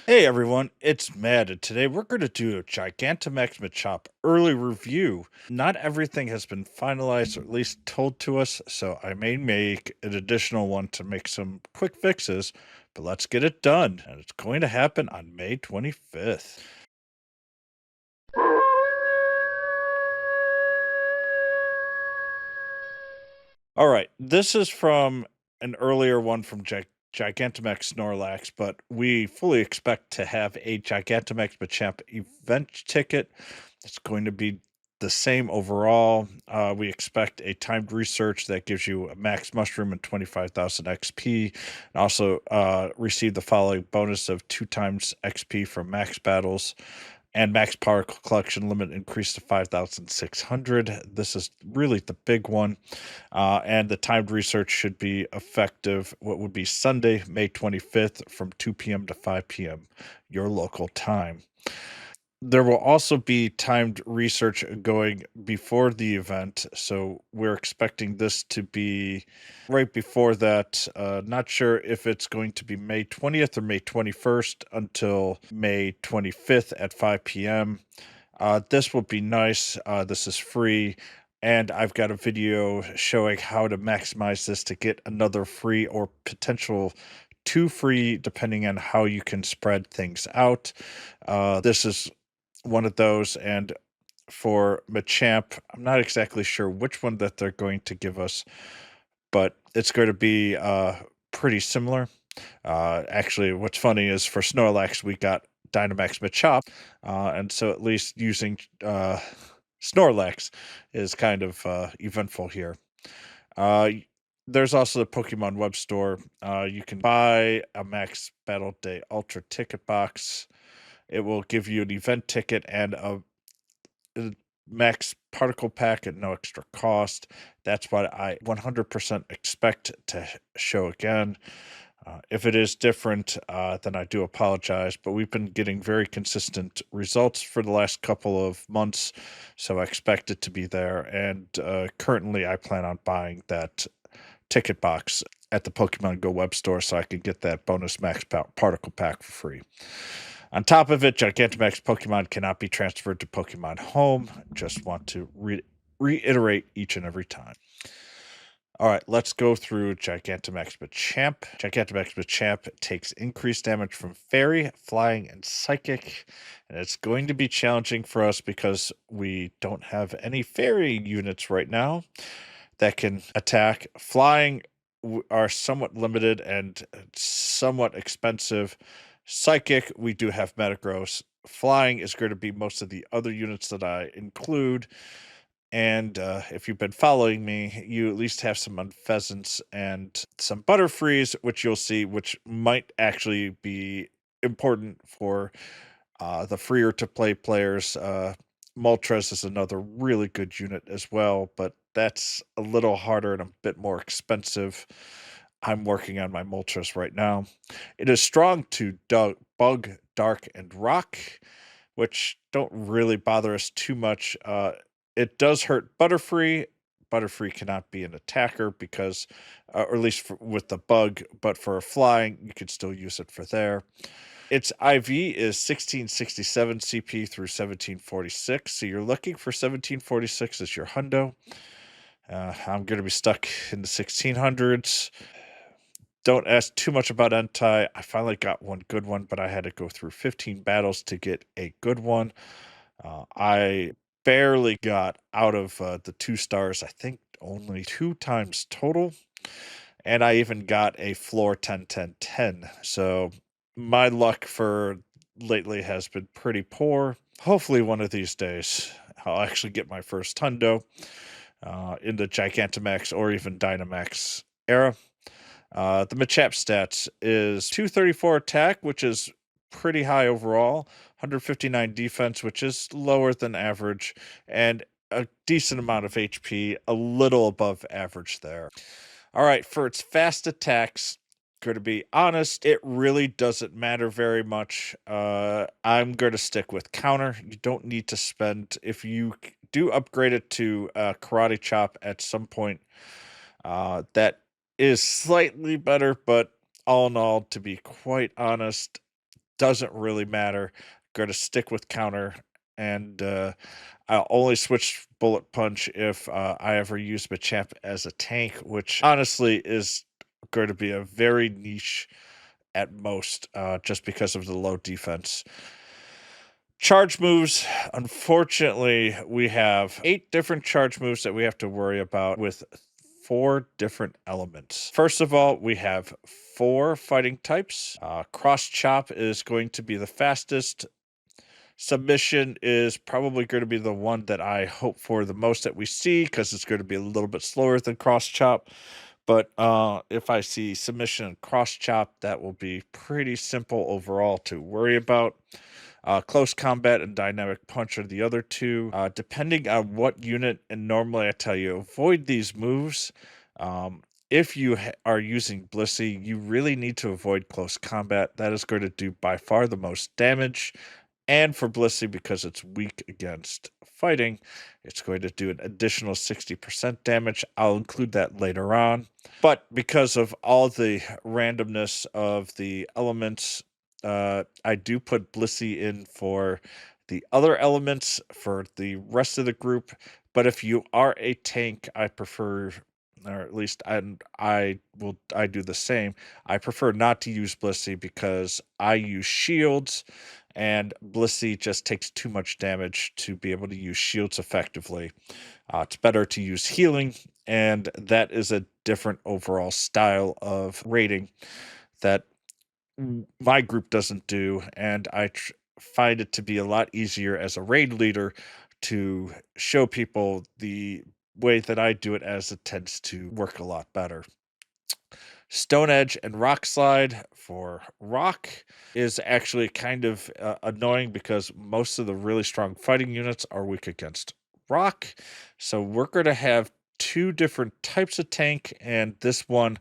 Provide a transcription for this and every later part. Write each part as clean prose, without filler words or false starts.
Hey everyone, it's Matt, and today we're going to do a Gigantamax Machamp early review. Not everything has been finalized or at least told to us, so I may make an additional one to make some quick fixes, but let's get it done. And it's going to happen on May 25th. All right, this is from an earlier one from Gigantamax Snorlax, but we fully expect to have a Gigantamax Machamp event ticket. It's going to be the same overall. We expect a timed research that gives you a max mushroom and 25,000 XP, and also receive the following bonus of 2 times XP from max battles and max power collection limit increased to 5,600. This is really the big one. And the timed research should be effective, what would be Sunday, May 25th from 2 p.m. to 5 p.m., your local time. There will also be timed research going before the event, so we're expecting this to be right before that. Not sure if it's going to be May 20th or May 21st until May 25th at 5 p.m. This will be nice. This is free, and I've got a video showing how to maximize this to get another free or potential two free, depending on how you can spread things out. This is one of those, and for Machamp, I'm not exactly sure which one that they're going to give us, but it's going to be pretty similar. Actually, what's funny is for Snorlax, we got Dynamax Machamp, and so at least using Snorlax is kind of eventful here. There's also the Pokemon web store. You can buy a Max Battle Day Ultra ticket box. It will give you an event ticket and a max particle pack at no extra cost. That's what I 100% expect to show again. If it is different, then I do apologize, but we've been getting very consistent results for the last couple of months, so I expect it to be there. And currently, I plan on buying that ticket box at the Pokemon Go web store so I can get that bonus max particle pack for free. On top of it, Gigantamax Pokemon cannot be transferred to Pokemon Home. Just want to reiterate each and every time. All right, let's go through Gigantamax Machamp. Gigantamax Machamp takes increased damage from Fairy, Flying, and Psychic. And it's going to be challenging for us because we don't have any Fairy units right now that can attack. Flying are somewhat limited and somewhat expensive. Psychic, we do have Metagross. Flying is going to be most of the other units that I include. And if you've been following me, you at least have some Unpheasants and some Butterfrees, which you'll see, which might actually be important for the freer to play players. Moltres is another really good unit as well, but that's a little harder and a bit more expensive. I'm working on my Moltres right now. It is strong to Bug, Dark, and Rock, which don't really bother us too much. It does hurt Butterfree. Butterfree cannot be an attacker because, or at least with the bug, but for flying, you could still use it for there. Its IV is 1667 CP through 1746, so you're looking for 1746 as your hundo. I'm going to be stuck in the 1600s. Don't ask too much about Entei. I finally got one good one, but I had to go through 15 battles to get a good one. I barely got out of the 2 stars, I think only 2 times total. And I even got a floor 10 10 10. So my luck for lately has been pretty poor. Hopefully, one of these days, I'll actually get my first hundo in the Gigantamax or even Dynamax era. The Machamp stats is 234 attack, which is pretty high overall, 159 defense, which is lower than average, and a decent amount of HP, a little above average there. All right, for its fast attacks, going to be honest, it really doesn't matter very much. I'm going to stick with counter. You don't need to spend, if you do upgrade it to Karate Chop at some point, that is slightly better, but all in all, to be quite honest, doesn't really matter. Going to stick with counter, and I'll only switch bullet punch if I ever use Machamp as a tank, which honestly is going to be a very niche at most, just because of the low defense. Charge moves. Unfortunately, we have 8 different charge moves that we have to worry about with 4 different elements. First of all, we have 4 fighting types. Cross Chop is going to be the fastest. Submission is probably going to be the one that I hope for the most that we see, because it's going to be a little bit slower than Cross Chop. But if I see submission and cross chop, that will be pretty simple overall to worry about. Close combat and dynamic punch are the other two. Depending on what unit, and normally I tell you, avoid these moves. If you are using Blissey, you really need to avoid close combat. That is going to do by far the most damage. And for Blissey, because it's weak against fighting, it's going to do an additional 60% damage. I'll include that later on. But because of all the randomness of the elements, I do put Blissey in for the other elements for the rest of the group. But if you are a tank, I prefer, or at least I do the same. I prefer not to use Blissey because I use shields, and Blissey just takes too much damage to be able to use shields effectively. It's better to use healing, and that is a different overall style of rating that my group doesn't do, and I find it to be a lot easier as a raid leader to show people the way that I do it, as it tends to work a lot better. Stone Edge and Rock Slide for Rock is actually kind of annoying because most of the really strong fighting units are weak against Rock. So we're going to have 2 different types of tank, and this one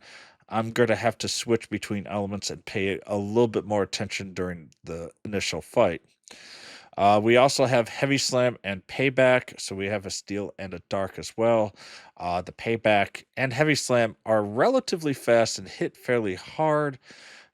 I'm going to have to switch between elements and pay a little bit more attention during the initial fight. We also have Heavy Slam and Payback, so we have a Steel and a Dark as well. The Payback and Heavy Slam are relatively fast and hit fairly hard.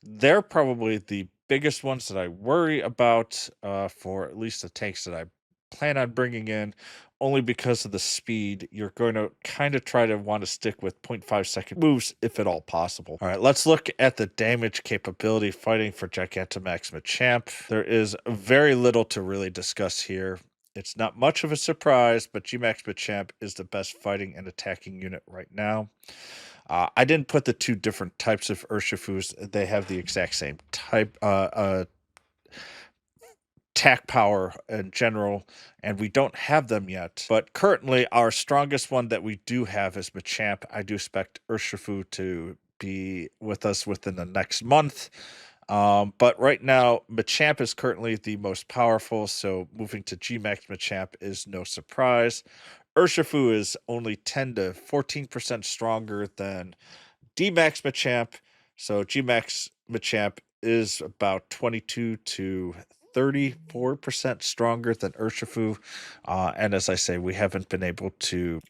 They're probably the biggest ones that I worry about for at least the tanks that I plan on bringing in, only because of the speed. You're going to kind of try to want to stick with 0.5-second moves if at all possible. All right, let's look at the damage capability fighting for Gigantamax Machamp. There is very little to really discuss here. It's not much of a surprise, but Gmax Machamp is the best fighting and attacking unit right now. I didn't put the 2 different types of Urshifus. They have the exact same type, attack power in general, and we don't have them yet. But currently, our strongest one that we do have is Machamp. I do expect Urshifu to be with us within the next month. But right now, Machamp is currently the most powerful, so moving to Gmax Machamp is no surprise. Urshifu is only 10 to 14% stronger than Dmax Machamp, so Gmax Machamp is about 22 to 34% stronger than Urshifu. And as I say, we haven't been able to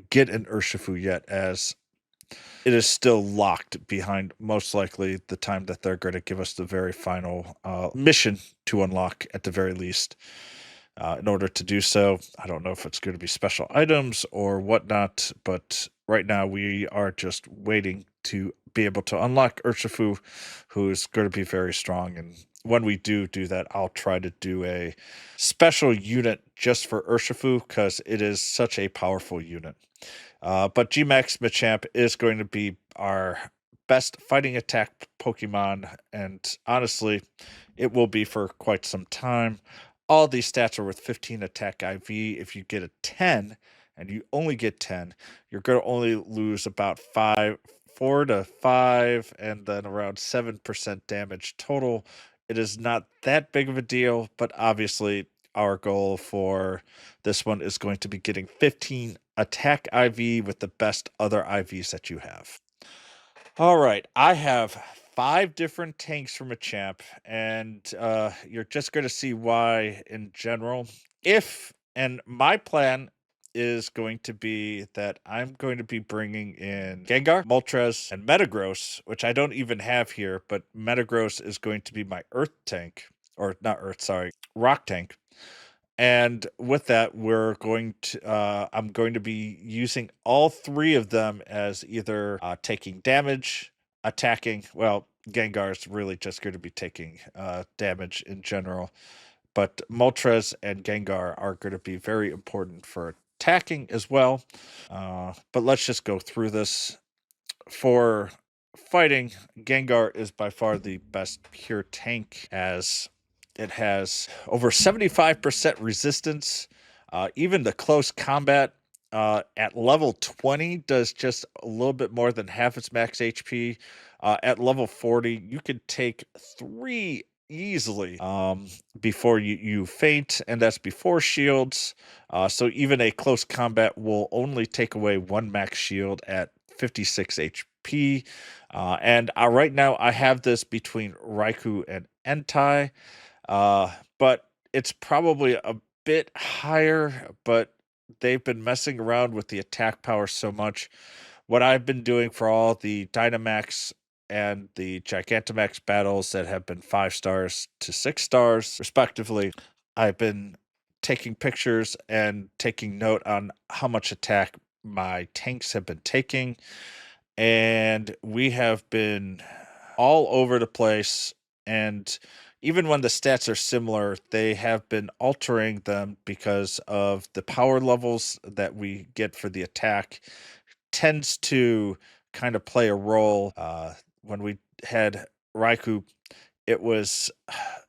get an Urshifu yet, as it is still locked behind most likely the time that they're going to give us the very final mission to unlock at the very least. In order to do so, I don't know if it's going to be special items or whatnot, but right now we are just waiting to be able to unlock Urshifu, who is going to be very strong. And when we do that, I'll try to do a special unit just for Urshifu, because it is such a powerful unit. But Gmax Machamp is going to be our best fighting attack Pokemon, and honestly, it will be for quite some time. All these stats are with 15 attack IV. If you get a 10, and you only get 10, you're going to only lose about 4 to 5, and then around 7% damage total. It is not that big of a deal, but obviously our goal for this one is going to be getting 15 attack IV with the best other IVs that you have. All right, I have 5 different tanks from Machamp, and you're just going to see why in general. And my plan is going to be that I'm going to be bringing in Gengar, Moltres, and Metagross, which I don't even have here, but Metagross is going to be my Earth tank. or not Earth, sorry, Rock Tank. And with that, I'm going to be using all three of them as either taking damage, attacking. Well, Gengar is really just going to be taking damage in general, but Moltres and Gengar are going to be very important for attacking as well. But let's just go through this. For fighting, Gengar is by far the best pure tank, as it has over 75% resistance. Even the close combat at level 20 does just a little bit more than half its max HP. At level 40, you could take three easily before you faint, and that's before shields. So even a close combat will only take away one max shield at 56 HP. And right now I have this between Raikou and Entei, but it's probably a bit higher, but they've been messing around with the attack power so much. What I've been doing for all the Dynamax and the Gigantamax battles that have been 5 stars to 6 stars, respectively, I've been taking pictures and taking note on how much attack my tanks have been taking. And we have been all over the place. And even when the stats are similar, they have been altering them because of the power levels that we get for the attack tends to kind of play a role. When we had Raikou, it was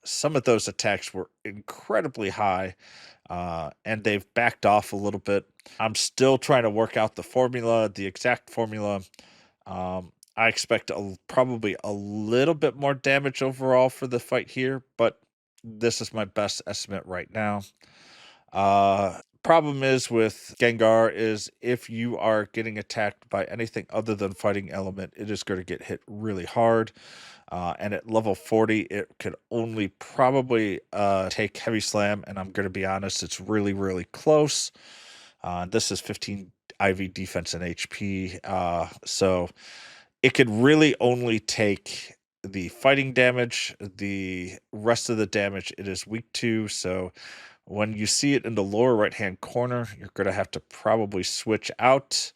some of those attacks were incredibly high, and they've backed off a little bit. I'm still trying to work out the exact formula. I expect probably a little bit more damage overall for the fight here, but this is my best estimate right now. Problem is with Gengar is if you are getting attacked by anything other than fighting element, it is going to get hit really hard. And at level 40, it could only probably take Heavy Slam, and I'm going to be honest, it's really, really close. This is 15 IV defense and HP, so it could really only take the fighting damage. The rest of the damage it is weak to, so when you see it in the lower right-hand corner, you're going to have to probably switch out.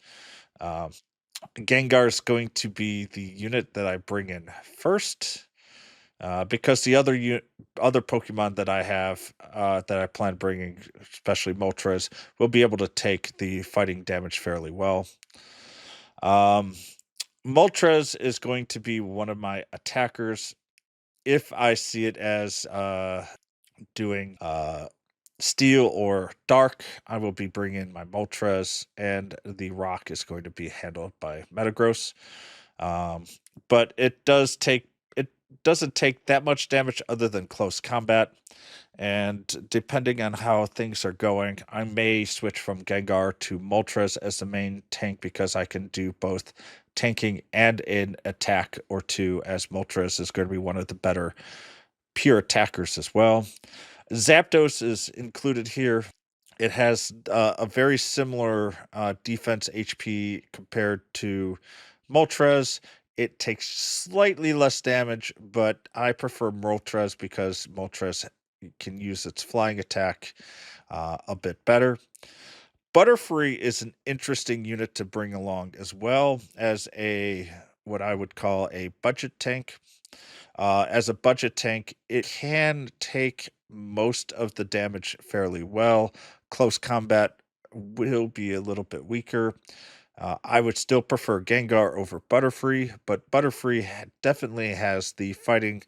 Gengar is going to be the unit that I bring in first, because the other Pokemon that I have that I plan bringing, especially Moltres, will be able to take the fighting damage fairly well. Moltres is going to be one of my attackers if I see it as doing steel or dark. I will be bringing my Moltres, and the rock is going to be handled by Metagross. But it doesn't take that much damage other than close combat. And depending on how things are going, I may switch from Gengar to Moltres as the main tank, because I can do both tanking and an attack or two, as Moltres is going to be one of the better pure attackers as well. Zapdos is included here. It has a very similar defense HP compared to Moltres. It takes slightly less damage, but I prefer Moltres because Moltres can use its flying attack a bit better. Butterfree is an interesting unit to bring along as well as what I would call a budget tank. As a budget tank, it can take most of the damage fairly well. Close combat will be a little bit weaker. I would still prefer Gengar over Butterfree, but Butterfree definitely has the fighting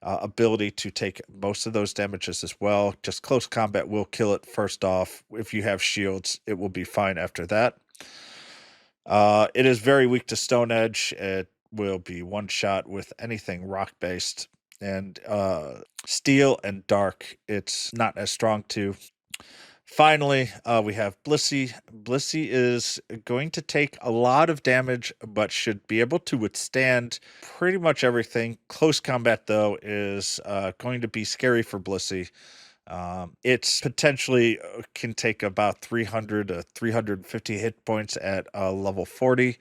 ability to take most of those damages as well. Just close combat will kill it first off. If you have shields, it will be fine after that. It is very weak to Stone Edge. It will be one shot with anything rock based, and steel and dark it's not as strong to. Finally, we have Blissey. Blissey is going to take a lot of damage, but should be able to withstand pretty much everything. Close combat, though, is going to be scary for Blissey. It's potentially can take about 300 to 350 hit points at level 40,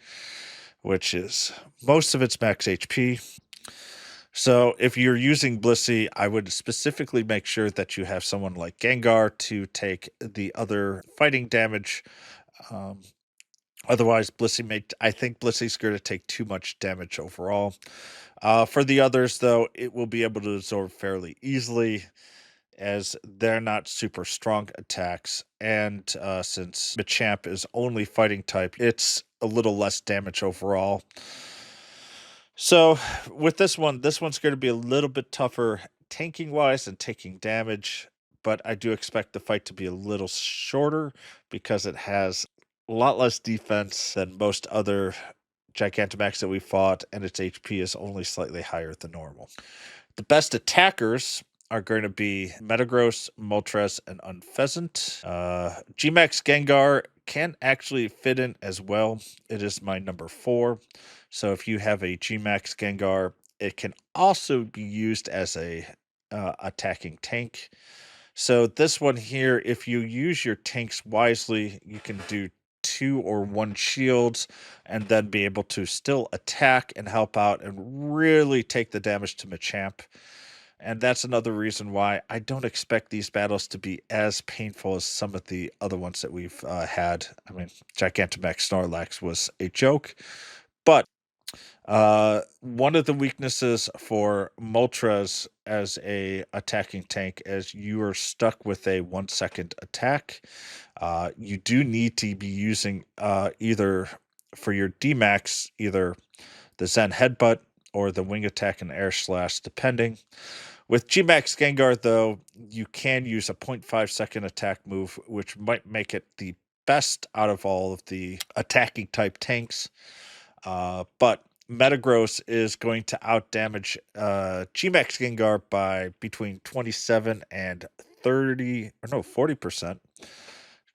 which is most of its max HP. So if you're using Blissey, I would specifically make sure that you have someone like Gengar to take the other fighting damage. Um, Otherwise, I think Blissey's going to take too much damage overall. For the others, though, it will be able to absorb fairly easily, as they're not super strong attacks. And since Machamp is only fighting type, it's a little less damage overall. So with this one's going to be a little bit tougher tanking wise and taking damage, but I do expect the fight to be a little shorter because it has a lot less defense than most other Gigantamax that we fought, and its HP is only slightly higher than normal. The best attackers are going to be Metagross, Moltres, and Unpheasant. Gmax Gengar can actually fit in as well. It is my number 4. So if you have a Gmax Gengar, it can also be used as a attacking tank. So this one here, if you use your tanks wisely, you can do 2 or 1 shields and then be able to still attack and help out and really take the damage to Machamp. And that's another reason why I don't expect these battles to be as painful as some of the other ones that we've had. I mean, Gigantamax Snorlax was a joke, but one of the weaknesses for Moltres as a attacking tank is you are stuck with a 1-second attack. You do need to be using either for your D-Max, either the Zen Headbutt or the Wing Attack and Air Slash, depending. With Gmax Gengar, though, you can use a 0.5-second attack move, which might make it the best out of all of the attacking type tanks. But Metagross is going to outdamage Gmax Gengar by between 27 and 30, or no, 40%.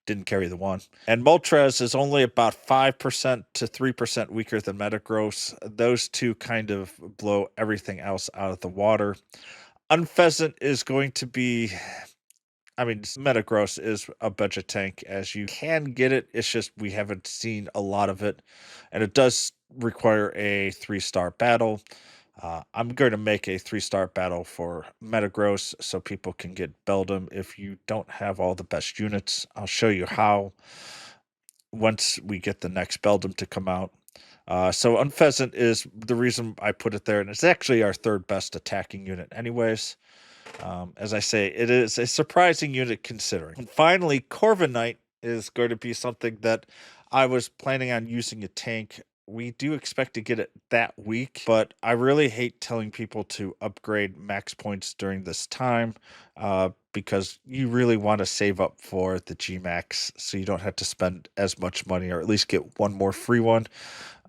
Didn't carry the 1. And Moltres is only about 5% to 3% weaker than Metagross. Those two kind of blow everything else out of the water. Unpheasant is going to be, I mean, Metagross is a budget tank, as you can get it. It's just we haven't seen a lot of it, and it does require a 3-star battle. I'm going to make a 3-star battle for Metagross so people can get Beldum if you don't have all the best units. I'll show you how once we get the next Beldum to come out. So Unpheasant is the reason I put it there, and it's actually our 3rd best attacking unit anyways. As I say, it is a surprising unit considering. And finally, Corviknight is going to be something that I was planning on using a tank. We do expect to get it that week, but I really hate telling people to upgrade max points during this time because you really want to save up for the Gmax so you don't have to spend as much money, or at least get one more free one.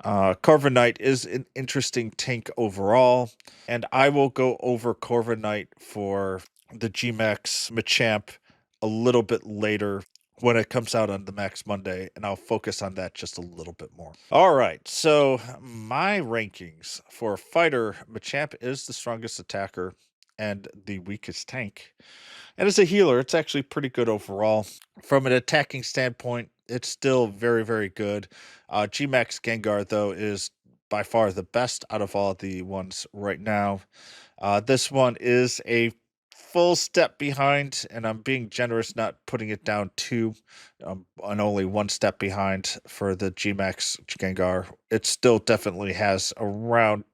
Corviknight is an interesting tank overall, and I will go over Corviknight for the Gmax Machamp a little bit later when it comes out on the Max Monday, and I'll focus on that just a little bit more. All right, so my rankings for fighter, Machamp is the strongest attacker and the weakest tank. And as a healer, it's actually pretty good overall. From an attacking standpoint, it's still very, very good. Gmax Gengar, though, is by far the best out of all the ones right now. This one is a full step behind, and I'm being generous, not putting it down 2, and only 1 step behind for the Gmax Gengar. It still definitely has around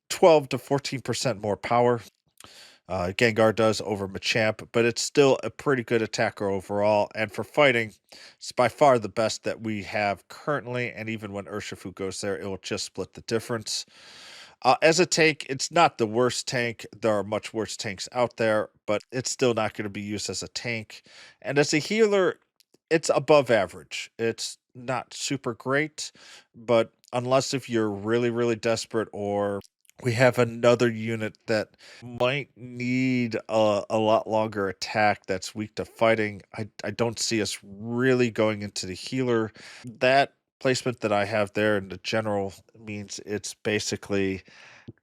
12 to 14% more power. Gengar does over Machamp, but it's still a pretty good attacker overall. And for fighting, it's by far the best that we have currently. And even when Urshifu goes there, it will just split the difference. As a tank, it's not the worst tank. There are much worse tanks out there, but it's still not going to be used as a tank. And as a healer, it's above average. It's not super great, but unless if you're really, really desperate, or we have another unit that might need a lot longer attack that's weak to fighting, I don't see us really going into the healer. That placement that I have there in the general means it's basically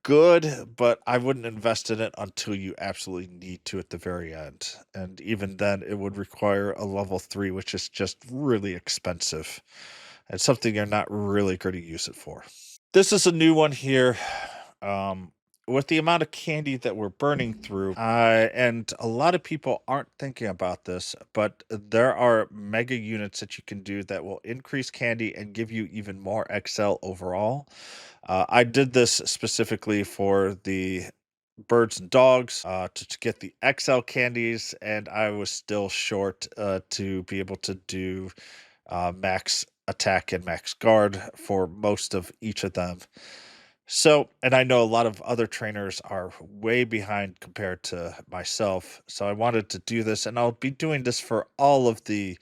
good, but I wouldn't invest in it until you absolutely need to at the very end. And even then, it would require a level 3, which is just really expensive and something you're not really going to use it for. This is a new one here. Um, with the amount of candy that we're burning through, and a lot of people aren't thinking about this, but there are mega units that you can do that will increase candy and give you even more XL overall. I did this specifically for the birds and dogs to get the XL candies, and I was still short to be able to do max attack and max guard for most of each of them. So, and I know a lot of other trainers are way behind compared to myself. So I wanted to do this, and I'll be doing this for all of the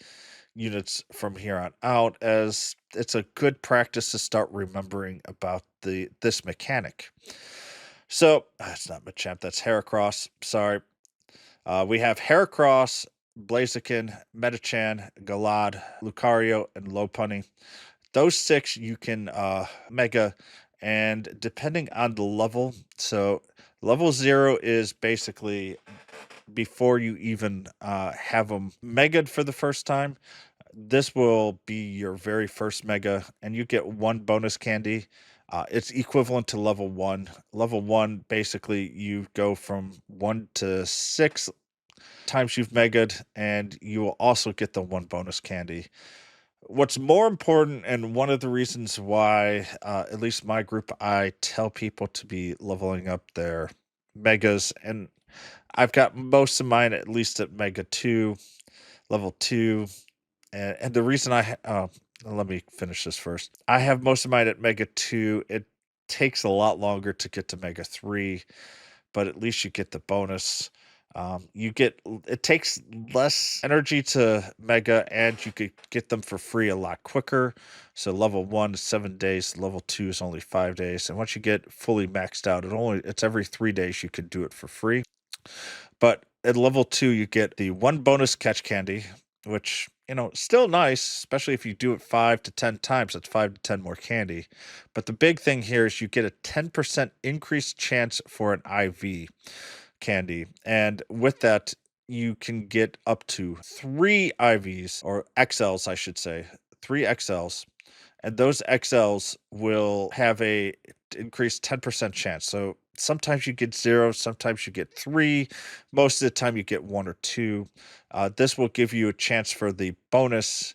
units from here on out, as it's a good practice to start remembering about this mechanic. So it's not Machamp, that's Heracross. Sorry. We have Heracross, Blaziken, Metachan, Galad, Lucario, and Lopunny. Those six you can mega, and depending on the level, so level 0 is basically before you even have them mega'd for the first time. This will be your very first mega, and you get one bonus candy. It's equivalent to level 1. Level 1, basically, you go from 1 to 6 times you've mega'd, and you will also get the one bonus candy. What's more important, and one of the reasons why, at least my group, I tell people to be leveling up their megas, and I've got most of mine at least at Mega 2, level 2. And the reason let me finish this first. I have most of mine at Mega 2. It takes a lot longer to get to Mega 3, but at least you get the bonus. It takes less energy to mega, and you could get them for free a lot quicker. So level 1 is 7 days, level 2 is only 5 days. And once you get fully maxed out, it's every 3 days you can do it for free. But at level 2, you get the one bonus catch candy, which, still nice, especially if you do it 5 to 10 times. That's 5 to 10 more candy. But the big thing here is you get a 10% increased chance for an IV candy. And with that, you can get up to 3 IVs, or XLs, I should say, 3 XLs. And those XLs will have a increased 10% chance. So sometimes you get 0, sometimes you get 3, most of the time you get 1 or 2. This will give you a chance for the bonus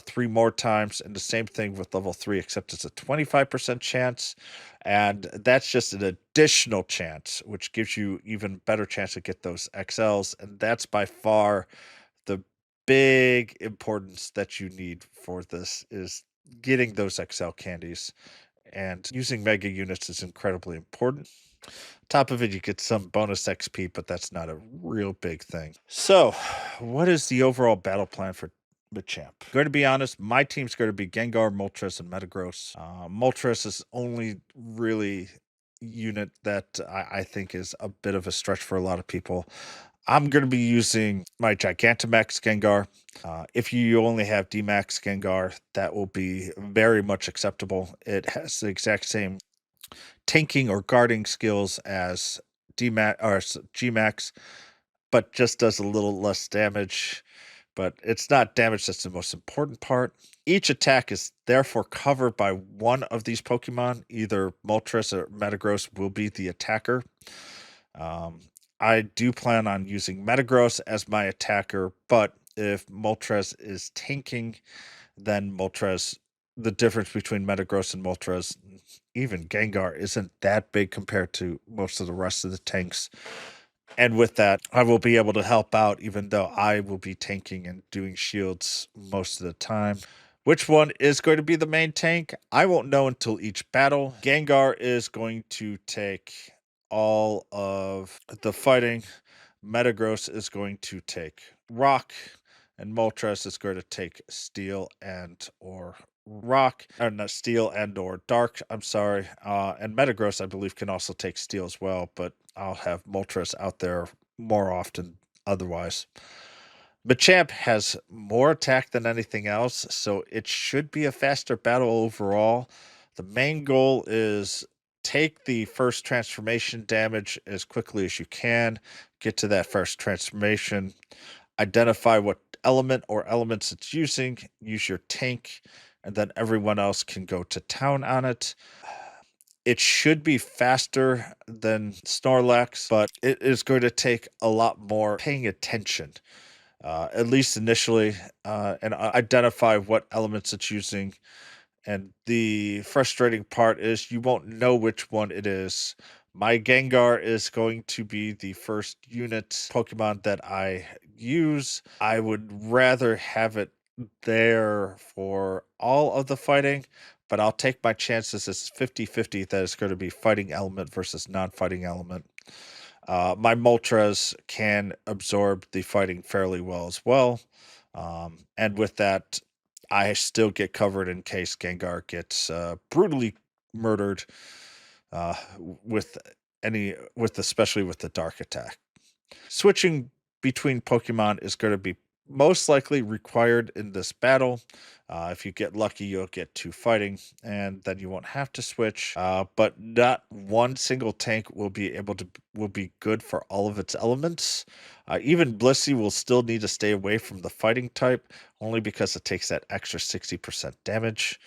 3 more times, and the same thing with level 3, except it's a 25% chance, and that's just an additional chance, which gives you even better chance to get those XLs, and that's by far the big importance that you need for this, is getting those XL candies, and using mega units is incredibly important. Top of it, you get some bonus XP, but that's not a real big thing. So, what is the overall battle plan for Machamp? Going to be honest, my team's going to be Gengar, Moltres, and Metagross. Moltres is only really unit that I think is a bit of a stretch for a lot of people. I'm going to be using my Gigantamax Gengar. If you only have Dmax Gengar, that will be very much acceptable. It has the exact same tanking or guarding skills as Gmax, but just does a little less damage. But it's not damage that's the most important part. Each attack is therefore covered by one of these Pokemon. Either Moltres or Metagross will be the attacker. I do plan on using Metagross as my attacker, but if Moltres is tanking, then the difference between Metagross and Moltres, even Gengar, isn't that big compared to most of the rest of the tanks. And with that, I will be able to help out, even though I will be tanking and doing shields most of the time. Which one is going to be the main tank? I won't know until each battle. Gengar is going to take all of the fighting. Metagross is going to take rock, and Moltres is going to take steel and or rock, or not steel and or dark. I'm sorry. And Metagross, I believe, can also take steel as well, but I'll have Moltres out there more often otherwise. Machamp has more attack than anything else, so it should be a faster battle overall. The main goal is take the first transformation damage as quickly as you can, get to that first transformation, identify what element or elements it's using, use your tank, and then everyone else can go to town on it. It should be faster than Snorlax, but it is going to take a lot more paying attention, at least initially, and identify what elements it's using. And the frustrating part is you won't know which one it is. My Gengar is going to be the first unit Pokemon that I use. I would rather have it there for all of the fighting, but I'll take my chances. It's 50-50 that it's going to be fighting element versus non-fighting element. My Moltres can absorb the fighting fairly well as well. And with that, I still get covered in case Gengar gets brutally murdered with especially with the dark attack. Switching between Pokemon is going to be most likely required in this battle. If you get lucky, you'll get two fighting, and then you won't have to switch. But not one single tank will be good for all of its elements. Even Blissey will still need to stay away from the fighting type, only because it takes that extra 60% damage.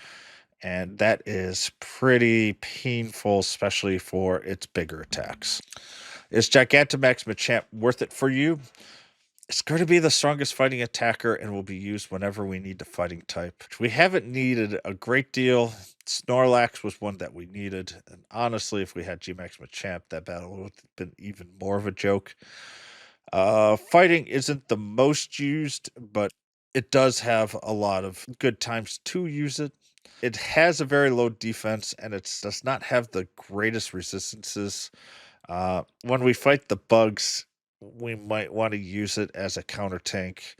And that is pretty painful, especially for its bigger attacks. Is Gigantamax Machamp worth it for you? It's going to be the strongest fighting attacker and will be used whenever we need the fighting type. We haven't needed a great deal. Snorlax was one that we needed. And honestly, if we had Gmax Machamp, that battle would have been even more of a joke. Fighting isn't the most used, but it does have a lot of good times to use it. It has a very low defense and it does not have the greatest resistances. When we fight the bugs, we might want to use it as a counter tank.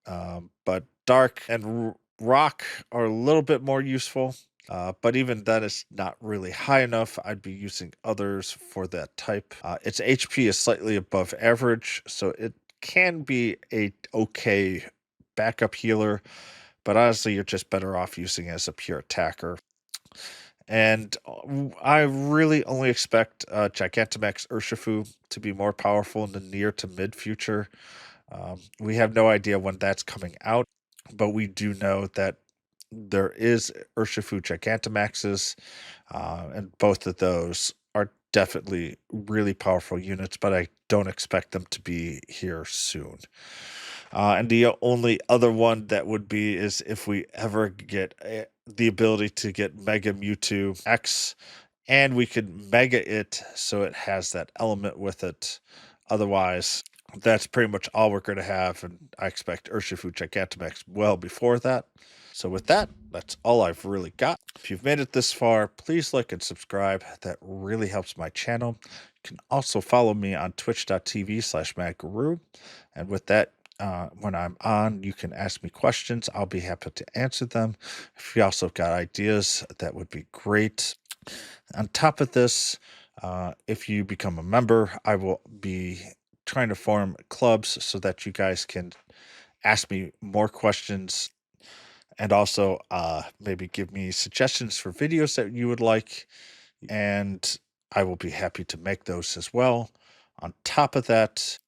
But Dark and Rock are a little bit more useful. But even that is not really high enough. I'd be using others for that type. Its HP is slightly above average, so it can be a okay backup healer. But honestly, you're just better off using it as a pure attacker. And I really only expect Gigantamax Urshifu to be more powerful in the near to mid future. We have no idea when that's coming out, but we do know that there is Urshifu Gigantamaxes, and both of those are definitely really powerful units, but I don't expect them to be here soon. And the only other one that would be is if we ever get the ability to get Mega Mewtwo X, and we could Mega it so it has that element with it. Otherwise, that's pretty much all we're going to have, and I expect Urshifu Gigantamax well before that. So with that, that's all I've really got. If you've made it this far, please like and subscribe. That really helps my channel. You can also follow me on twitch.tv/Madgarou. And with that, when I'm on, you can ask me questions. I'll be happy to answer them. If you also got ideas, that would be great. On top of this, if you become a member, I will be trying to form clubs so that you guys can ask me more questions and also maybe give me suggestions for videos that you would like, and I will be happy to make those as well. On top of that,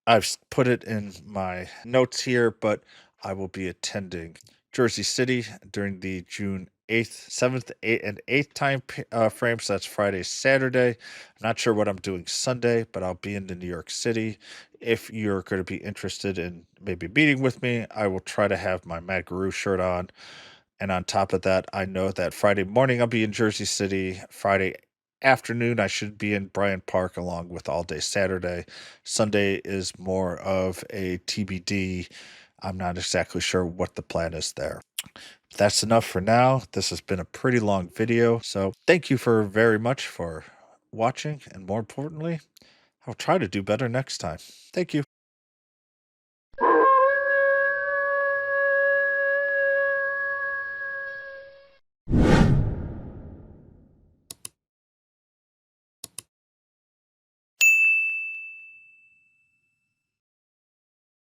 I've put it in my notes here, but I will be attending Jersey City during the June 8th, 7th, 8th, and 8th time frame. So that's Friday, Saturday. I'm not sure what I'm doing Sunday, but I'll be in the New York City. If you're going to be interested in maybe meeting with me, I will try to have my Madgarou shirt on. And on top of that, I know that Friday morning I'll be in Jersey City. Friday afternoon, I should be in Bryant Park along with all day Saturday. Sunday is more of a TBD. I'm not exactly sure what the plan is there. That's enough for now. This has been a pretty long video. So thank you for very much for watching. And more importantly, I'll try to do better next time. Thank you.